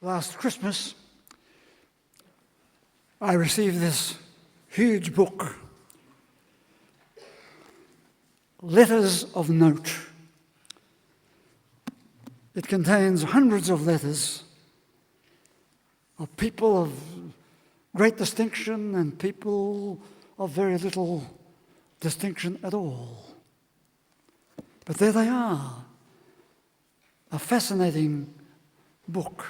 Last Christmas, I received this huge book, Letters of Note. It contains hundreds of letters of people of great distinction and people of very little distinction at all. But there they are, a fascinating book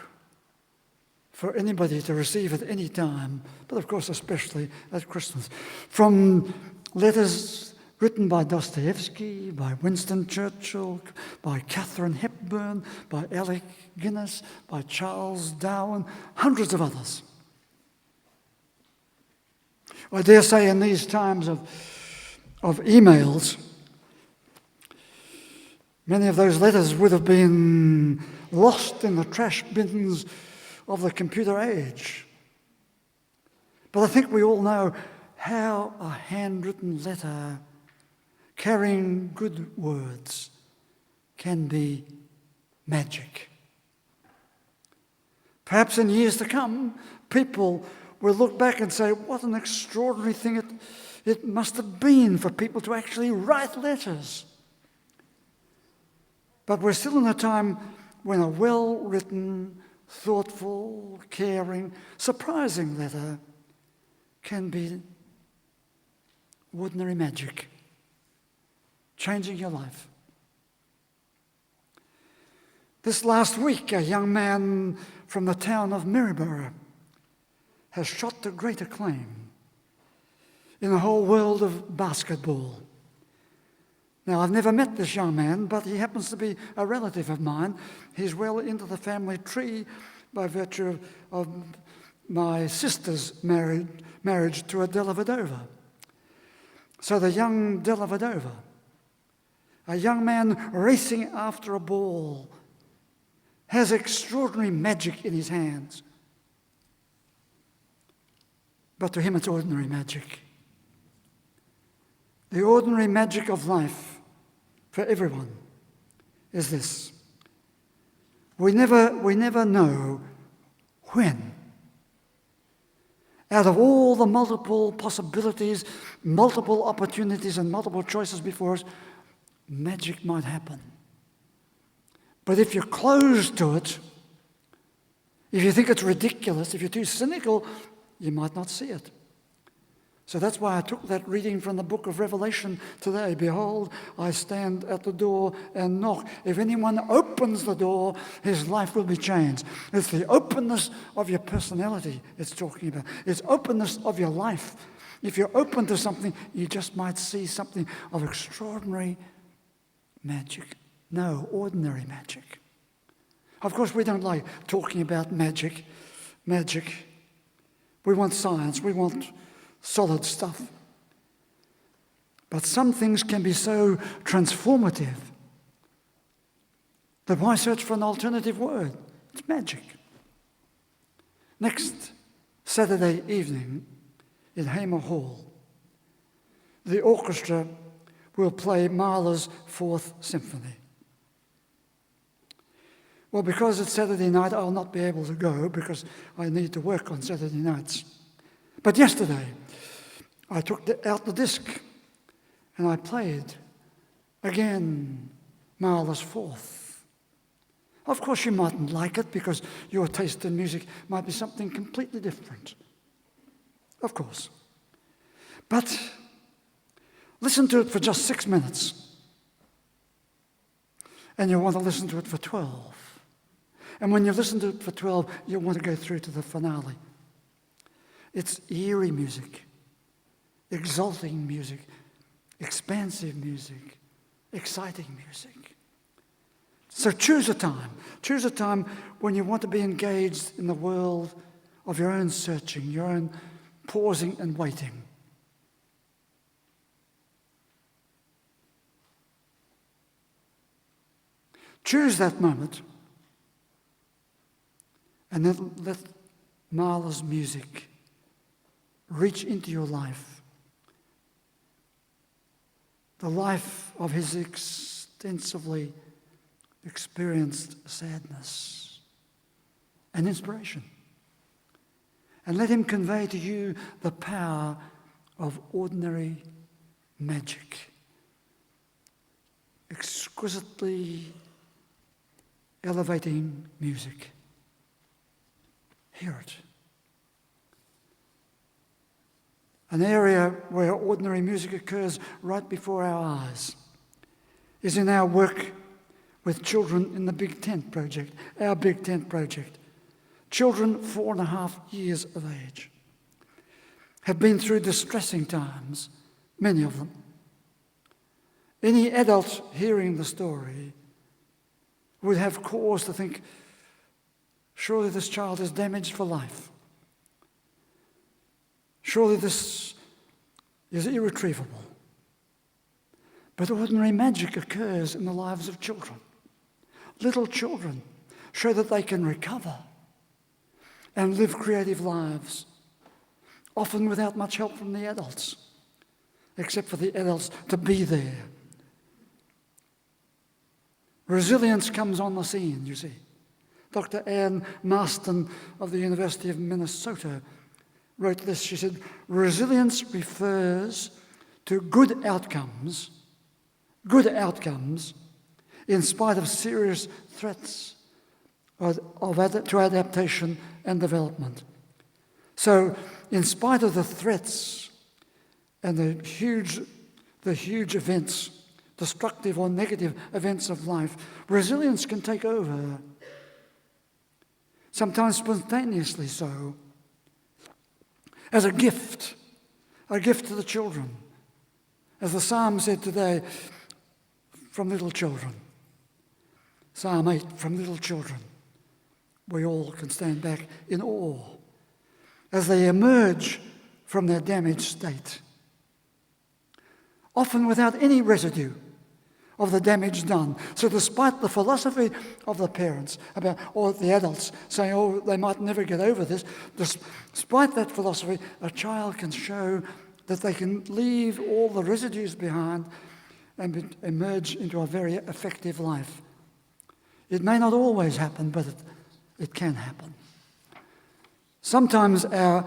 for anybody to receive at any time, but of course especially at Christmas. From letters written by Dostoevsky, by Winston Churchill, by Katharine Hepburn, by Alec Guinness, by Charles Darwin, hundreds of others. I dare say in these times of emails, many of those letters would have been lost in the trash bins of the computer age. But I think we all know how a handwritten letter carrying good words can be magic. Perhaps in years to come, people will look back and say, what an extraordinary thing it must have been for people to actually write letters. But we're still in a time when a well-written, thoughtful, caring, surprising letter can be ordinary magic, changing your life. This last week, a young man from the town of Maryborough has shot to great acclaim in the whole world of basketball. Now, I've never met this young man, but he happens to be a relative of mine. He's well into the family tree by virtue of my sister's marriage to a Dellavedova. So the young Dellavedova, a young man racing after a ball, has extraordinary magic in his hands. But to him it's ordinary magic. The ordinary magic of life for everyone is this. We never know when. Out of all the multiple possibilities, multiple opportunities, and multiple choices before us, magic might happen. But if you're closed to it, if you think it's ridiculous, if you're too cynical, you might not see it. So that's why I took that reading from the book of Revelation today. Behold, I stand at the door and knock. If anyone opens the door, his life will be changed. It's the openness of your personality it's talking about. It's openness of your life. If you're open to something, you just might see something of extraordinary magic. No, ordinary magic. Of course, we don't like talking about magic. We want science. We want solid stuff. But some things can be so transformative that why search for an alternative word? It's magic. Next Saturday evening in Hamer Hall, the orchestra will play Mahler's Fourth Symphony. Well, because it's Saturday night, I'll not be able to go because I need to work on Saturday nights. But yesterday, I took out the disc and I played again Mahler's Fourth. Of course, you mightn't like it because your taste in music might be something completely different. Of course. But listen to it for just 6 minutes. And you'll want to listen to it for 12. And when you listen to it for 12, you'll want to go through to the finale. It's eerie music, exalting music, expansive music, exciting music. So choose a time. Choose a time when you want to be engaged in the world of your own searching, your own pausing and waiting. Choose that moment and then let Mahler's music reach into your life. The life of his extensively experienced sadness and inspiration. And let him convey to you the power of ordinary magic. Exquisitely elevating music. Hear it. An area where ordinary music occurs right before our eyes is in our work with children in the Big Tent Project, our Big Tent Project. Children 4.5 years of age have been through distressing times, many of them. Any adult hearing the story would have cause to think, surely this child is damaged for life. Surely this is irretrievable. But ordinary magic occurs in the lives of children. Little children show that they can recover and live creative lives, often without much help from the adults, except for the adults to be there. Resilience comes on the scene, you see. Dr. Anne Marston of the University of Minnesota wrote this. She said, resilience refers to good outcomes in spite of serious threats to adaptation and development. So, in spite of the threats and the huge events, destructive or negative events of life, resilience can take over, sometimes spontaneously so, as a gift to the children. As the psalm said today, from little children. Psalm 8, from little children. We all can stand back in awe as they emerge from their damaged state, often without any residue of the damage done. So despite the philosophy of the parents or the adults saying, oh, they might never get over this, despite that philosophy, a child can show that they can leave all the residues behind and emerge into a very effective life. It may not always happen, but it can happen. Sometimes our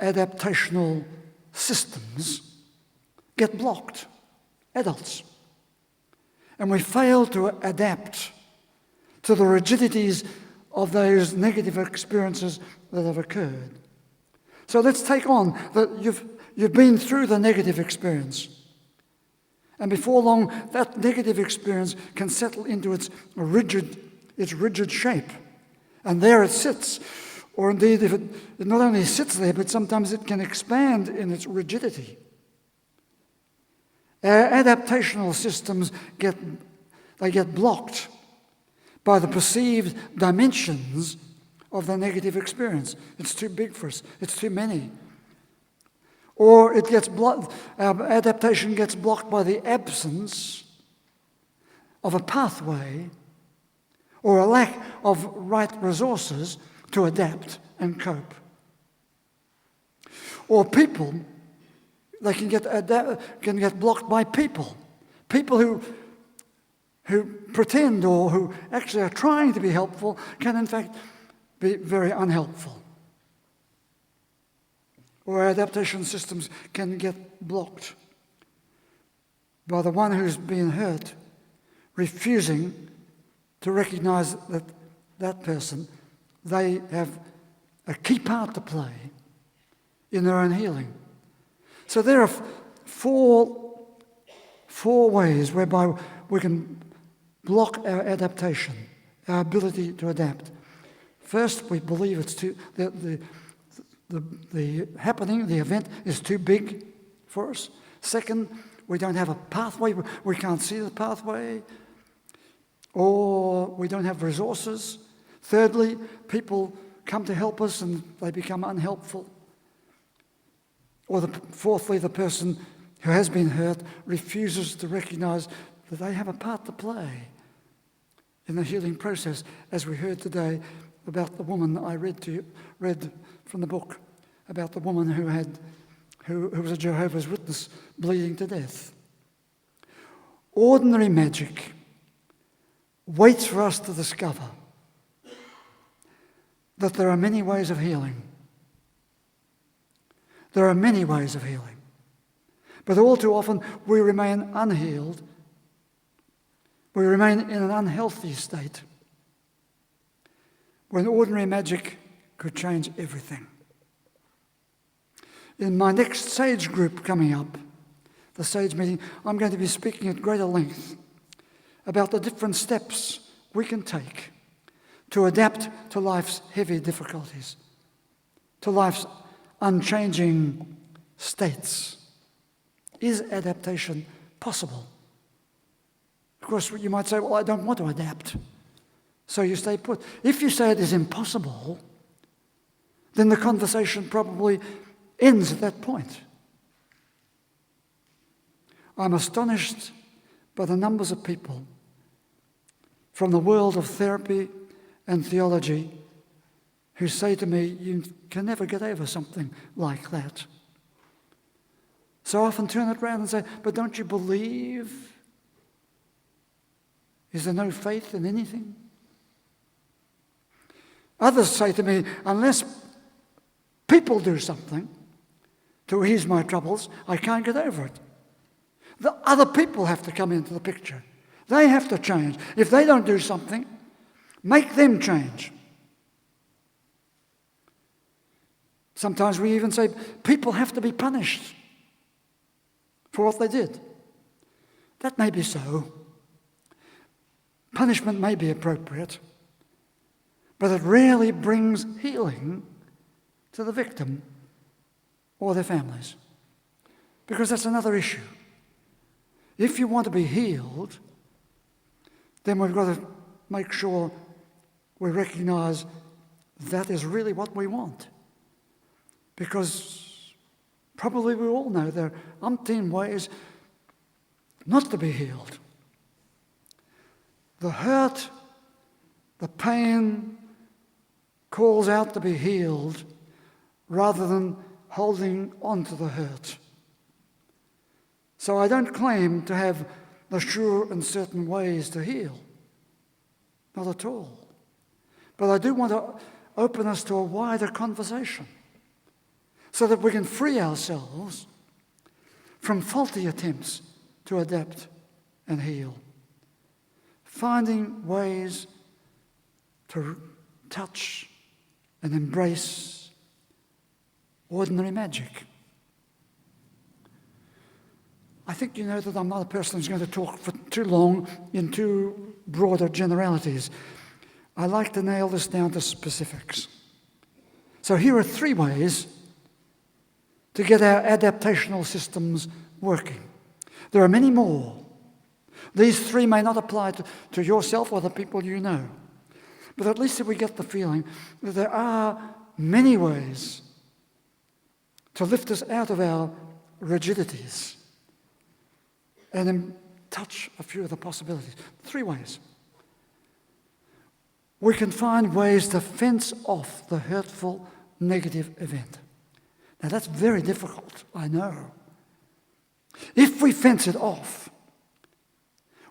adaptational systems get blocked, adults, and we fail to adapt to the rigidities of those negative experiences that have occurred. So let's take on that you've been through the negative experience. And before long, that negative experience can settle into its rigid shape. And there it sits. Or indeed, if it not only sits there, but sometimes it can expand in its rigidity. Our adaptational systems get blocked by the perceived dimensions of the negative experience. It's too big for us. It's too many. Or it gets blocked. Our adaptation gets blocked by the absence of a pathway or a lack of right resources to adapt and cope. Or people, they can get blocked by people who pretend or who actually are trying to be helpful can in fact be very unhelpful. Or our adaptation systems can get blocked by the one who's been hurt refusing to recognize that that person, they have a key part to play in their own healing. So there are four ways whereby we can block our adaptation, our ability to adapt. First, we believe it's too the happening, the event is too big for us. Second, we don't have a pathway, we can't see the pathway, or we don't have resources. Thirdly, people come to help us and they become unhelpful. Or fourthly, the person who has been hurt refuses to recognize that they have a part to play in the healing process, as we heard today about the woman I read from the book, about the woman who was a Jehovah's Witness bleeding to death. Ordinary magic waits for us to discover that there are many ways of healing. There are many ways of healing. But all too often we remain unhealed. We remain in an unhealthy state when ordinary magic could change everything. In my next Sage group coming up, the Sage meeting, I'm going to be speaking at greater length about the different steps we can take to adapt to life's heavy difficulties, to life's unchanging states. Is adaptation possible? Of course, you might say, well, I don't want to adapt. So you stay put. If you say it is impossible, then the conversation probably ends at that point. I'm astonished by the numbers of people from the world of therapy and theology who say to me, you can never get over something like that. So I often turn it around and say, but don't you believe? Is there no faith in anything? Others say to me, unless people do something to ease my troubles, I can't get over it. The other people have to come into the picture. They have to change. If they don't do something, make them change. Sometimes we even say people have to be punished for what they did. That may be so. Punishment may be appropriate, but it rarely brings healing to the victim or their families, because that's another issue. If you want to be healed, then we've got to make sure we recognize that is really what we want, because probably we all know there are umpteen ways not to be healed. The hurt, the pain calls out to be healed rather than holding on to the hurt. So I don't claim to have the sure and certain ways to heal. Not at all. But I do want to open us to a wider conversation so that we can free ourselves from faulty attempts to adapt and heal. Finding ways to touch and embrace ordinary magic. I think you know that I'm not a person who's going to talk for too long in too broader generalities. I like to nail this down to specifics. So here are 3 ways to get our adaptational systems working. There are many more. These 3 may not apply to yourself or the people you know. But at least if we get the feeling that there are many ways to lift us out of our rigidities and then touch a few of the possibilities. 3 ways. We can find ways to fence off the hurtful, negative event. Now that's very difficult, I know. If we fence it off,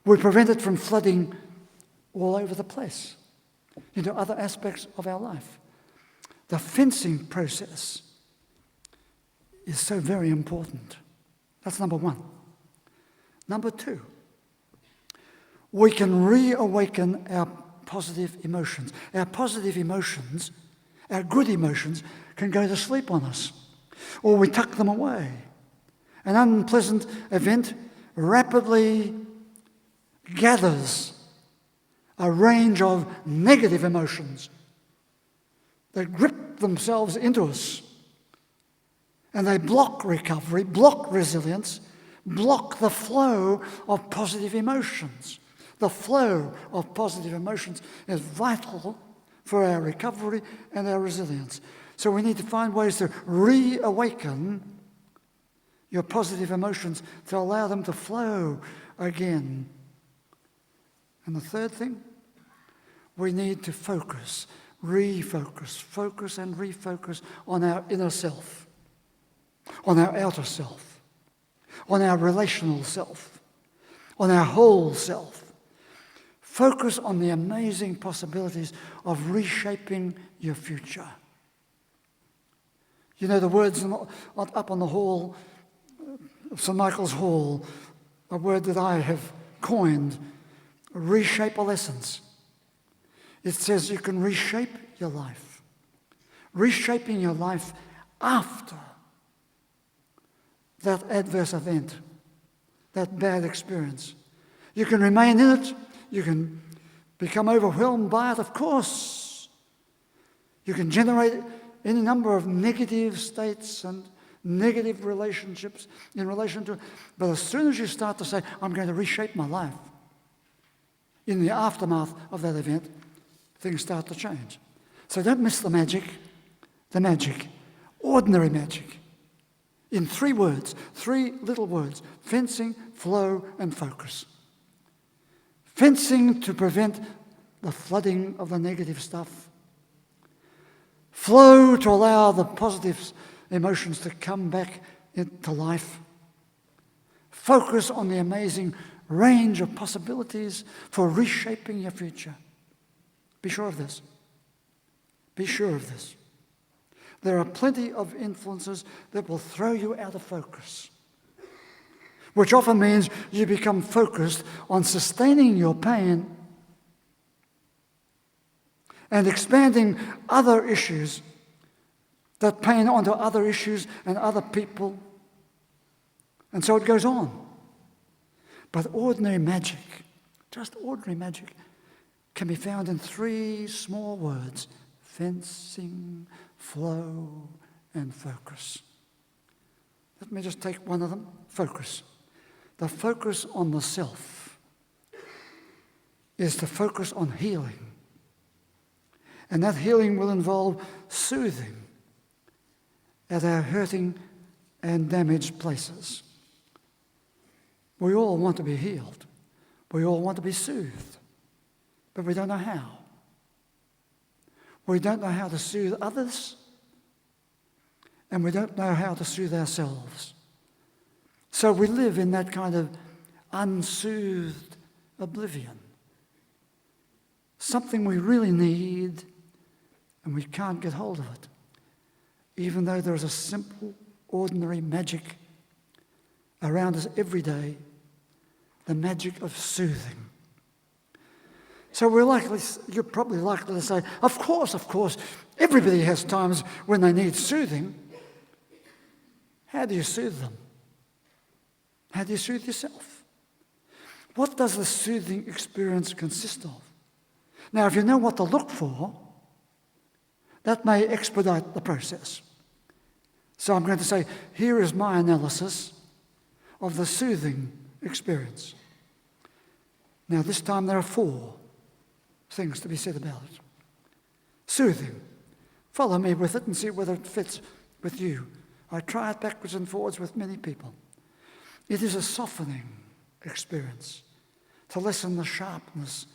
we prevent it from flooding all over the place into other aspects of our life. The fencing process is so very important. That's number 1. Number 2, we can reawaken our positive emotions. Our positive emotions, our good emotions, can go to sleep on us, or we tuck them away. An unpleasant event rapidly gathers a range of negative emotions that grip themselves into us, and they block recovery, block resilience, block the flow of positive emotions. The flow of positive emotions is vital for our recovery and our resilience. So we need to find ways to reawaken your positive emotions to allow them to flow again. And the third thing, we need to focus and refocus on our inner self, on our outer self, on our relational self, on our whole self. Focus on the amazing possibilities of reshaping your future. You know, the words up on the hall, St. Michael's Hall, a word that I have coined, reshapealescence. It says you can reshape your life. Reshaping your life after that adverse event, that bad experience. You can remain in it. You can become overwhelmed by it, of course. You can generate any number of negative states and negative relationships in relation to it. But as soon as you start to say, I'm going to reshape my life, in the aftermath of that event, things start to change. So don't miss the magic, ordinary magic. In 3 words, 3 little words: fencing, flow, and focus. Fencing to prevent the flooding of the negative stuff. Flow to allow the positive emotions to come back into life. Focus on the amazing range of possibilities for reshaping your future. Be sure of this. Be sure of this. There are plenty of influences that will throw you out of focus, which often means you become focused on sustaining your pain and expanding other issues, that pain onto other issues and other people. And so it goes on. But ordinary magic, just ordinary magic, can be found in 3 small words: fencing, flow, and focus. Let me just take one of them: focus. The focus on the self is to focus on healing. And that healing will involve soothing at our hurting and damaged places. We all want to be healed. We all want to be soothed. But we don't know how. We don't know how to soothe others, and we don't know how to soothe ourselves. So we live in that kind of unsoothed oblivion. Something we really need, and we can't get hold of it, even though there is a simple, ordinary magic around us every day, the magic of soothing. So you're probably likely to say, of course, everybody has times when they need soothing. How do you soothe them? How do you soothe yourself? What does the soothing experience consist of? Now, if you know what to look for, that may expedite the process. So I'm going to say, here is my analysis of the soothing experience. Now, this time there are 4 things to be said about it. Soothing. Follow me with it and see whether it fits with you. I try it backwards and forwards with many people. It is a softening experience to lessen the sharpness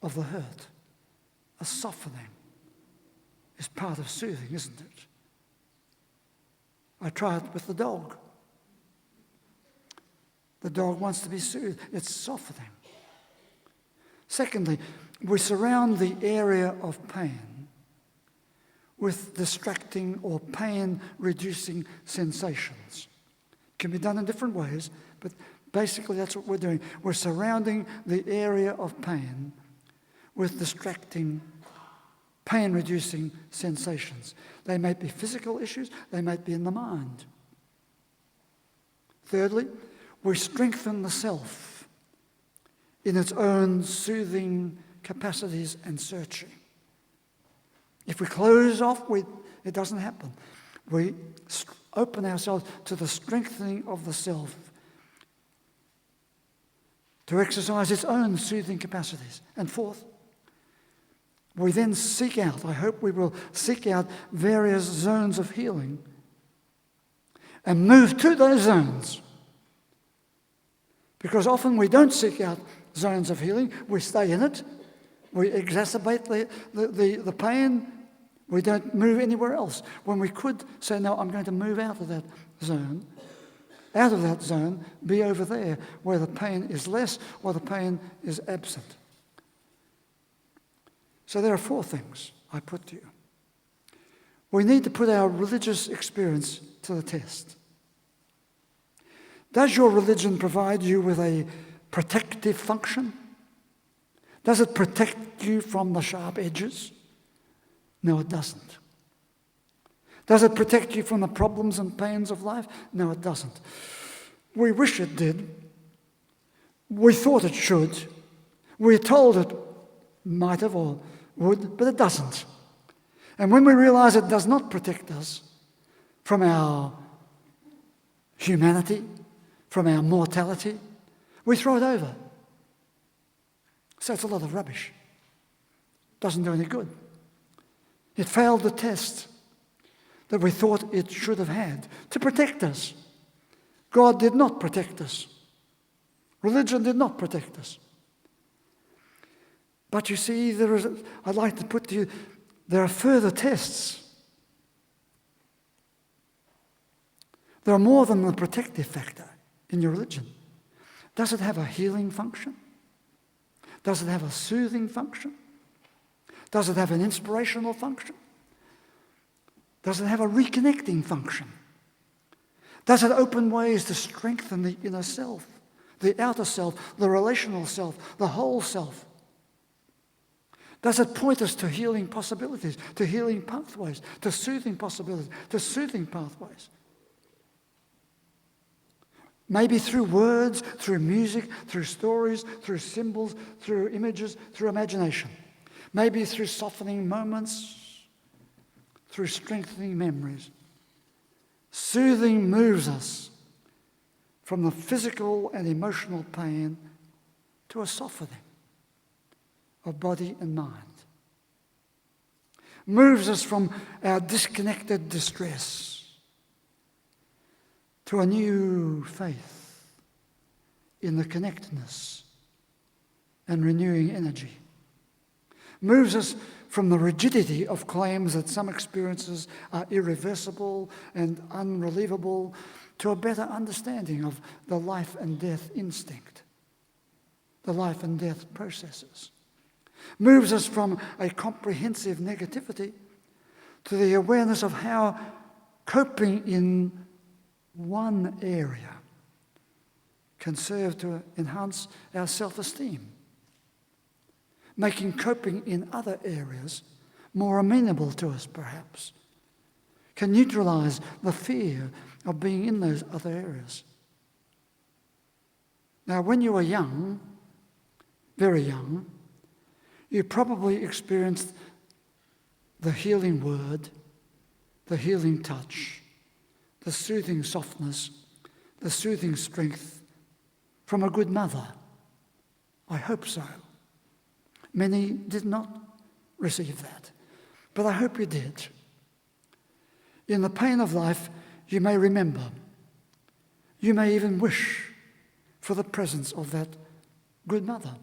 of the hurt. A softening is part of soothing, isn't it? I try it with the dog. The dog wants to be soothed. It's softening. Secondly, we surround the area of pain with distracting or pain-reducing sensations. It can be done in different ways, but basically that's what we're doing. We're surrounding the area of pain with distracting, pain-reducing sensations. They may be physical issues, they might be in the mind. Thirdly, we strengthen the self in its own soothing capacities and searching. If we close off, it doesn't happen. We open ourselves to the strengthening of the self to exercise its own soothing capacities. And fourth, we then seek out, I hope we will seek out various zones of healing and move to those zones. Because often we don't seek out zones of healing, we stay in it, we exacerbate the pain, we don't move anywhere else. When we could say, no, I'm going to move out of that zone, be over there where the pain is less or the pain is absent. So there are 4 things I put to you. We need to put our religious experience to the test. Does your religion provide you with a protective function? Does it protect you from the sharp edges? No, it doesn't. Does it protect you from the problems and pains of life? No, it doesn't. We wish it did. We thought it should. We're told it might have or would, but it doesn't. And when we realize it does not protect us from our humanity, from our mortality, we throw it over. So it's a lot of rubbish. Doesn't do any good. It failed the test that we thought it should have had to protect us. God did not protect us. Religion did not protect us. But you see, I'd like to put to you, there are further tests. There are more than the protective factor in your religion. Does it have a healing function? Does it have a soothing function? Does it have an inspirational function? Does it have a reconnecting function? Does it open ways to strengthen the inner self, the outer self, the relational self, the whole self? Does it point us to healing possibilities, to healing pathways, to soothing possibilities, to soothing pathways? Maybe through words, through music, through stories, through symbols, through images, through imagination. Maybe through softening moments, through strengthening memories. Soothing moves us from the physical and emotional pain to a softening of body and mind. Moves us from our disconnected distress to a new faith in the connectedness and renewing energy. Moves us from the rigidity of claims that some experiences are irreversible and unrelievable to a better understanding of the life and death instinct, the life and death processes. Moves us from a comprehensive negativity to the awareness of how coping in one area can serve to enhance our self-esteem, making coping in other areas more amenable to us, perhaps, can neutralize the fear of being in those other areas. Now, when you were young, very young, you probably experienced the healing word, the healing touch, the soothing softness, the soothing strength from a good mother. I hope so. Many did not receive that, but I hope you did. In the pain of life, you may remember. You may even wish for the presence of that good mother.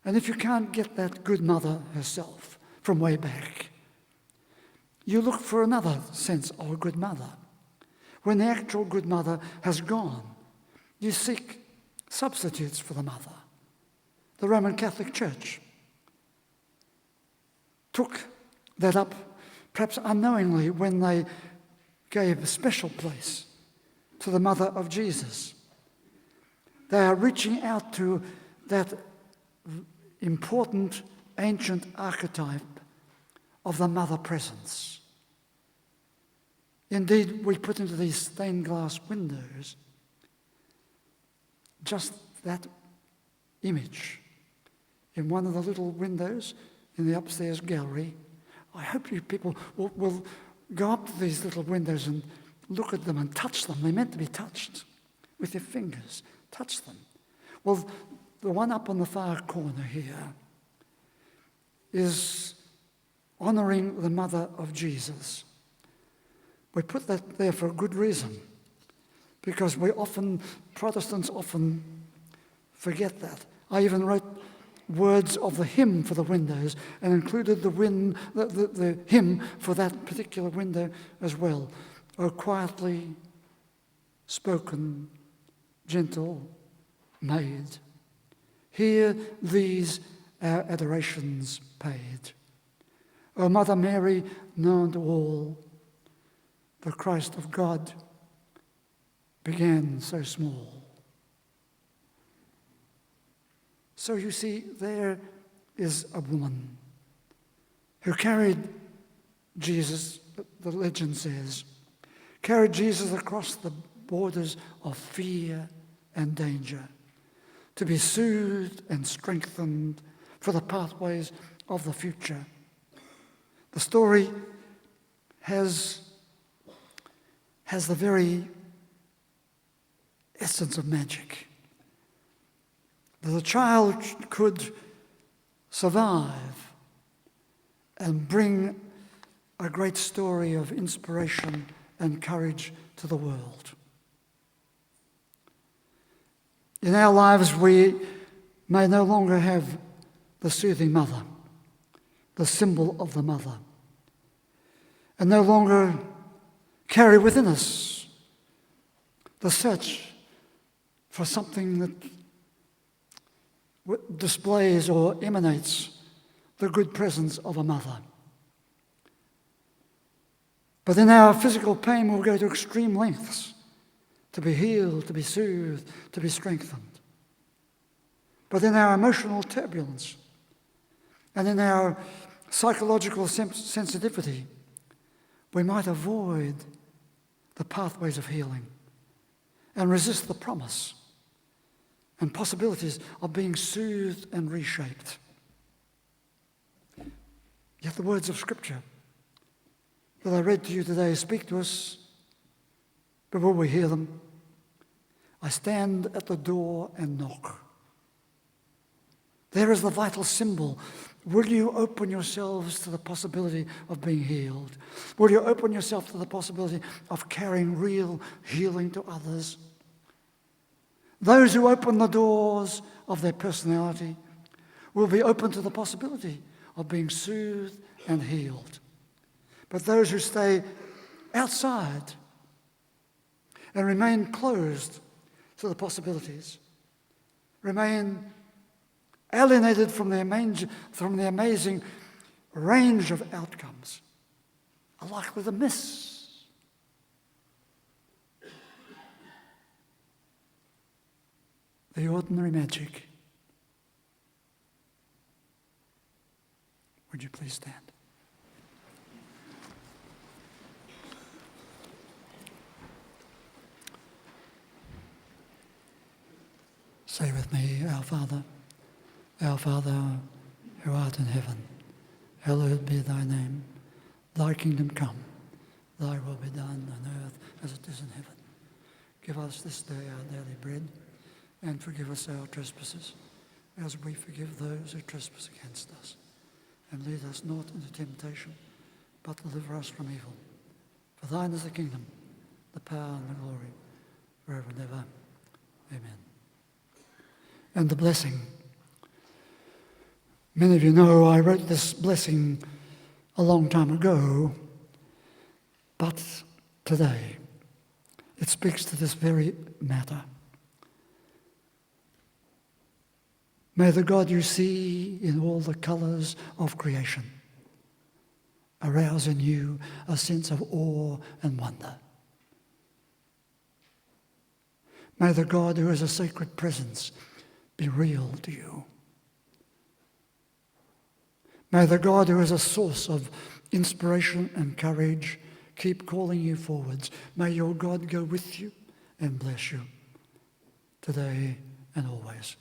And if you can't get that good mother herself from way back, you look for another sense of a good mother. When the actual good mother has gone, you seek substitutes for the mother. The Roman Catholic Church took that up, perhaps unknowingly, when they gave a special place to the mother of Jesus. They are reaching out to that important ancient archetype of the mother presence. Indeed, we put into these stained glass windows just that image. In one of the little windows in the upstairs gallery, I hope you people will go up to these little windows and look at them and touch them. They're meant to be touched with your fingers. Touch them. Well, the one up on the far corner here is honouring the mother of Jesus. We put that there for a good reason, because Protestants often forget that. I even wrote words of the hymn for the windows and included the hymn for that particular window as well. O quietly spoken, gentle maid, hear these our adorations paid. O Mother Mary, known to all, the Christ of God began so small. So you see, there is a woman who carried Jesus, the legend says, carried Jesus across the borders of fear and danger to be soothed and strengthened for the pathways of the future. The story has the very essence of magic. That a child could survive and bring a great story of inspiration and courage to the world. In our lives, we may no longer have the soothing mother, the symbol of the mother, and no longer carry within us the search for something that displays or emanates the good presence of a mother. But in our physical pain, we'll go to extreme lengths to be healed, to be soothed, to be strengthened. But in our emotional turbulence and in our psychological sensitivity, we might avoid the pathways of healing and resist the promise and possibilities of being soothed and reshaped. Yet the words of Scripture that I read to you today speak to us before we hear them. I stand at the door and knock. There is the vital symbol. Will you open yourselves to the possibility of being healed? Will you open yourself to the possibility of carrying real healing to others? Those who open the doors of their personality will be open to the possibility of being soothed and healed. But those who stay outside and remain closed to the possibilities, remain alienated from the amazing range of outcomes, are likely to miss the ordinary magic. Would you please stand? Say with me, Our Father who art in heaven, hallowed be thy name. Thy kingdom come, thy will be done on earth as it is in heaven. Give us this day our daily bread, and forgive us our trespasses, as we forgive those who trespass against us. And lead us not into temptation, but deliver us from evil. For thine is the kingdom, the power and the glory, forever and ever. Amen. And the blessing. Many of you know I wrote this blessing a long time ago, but today it speaks to this very matter. May the God you see in all the colours of creation arouse in you a sense of awe and wonder. May the God who is a sacred presence be real to you. May the God who is a source of inspiration and courage keep calling you forwards. May your God go with you and bless you today and always.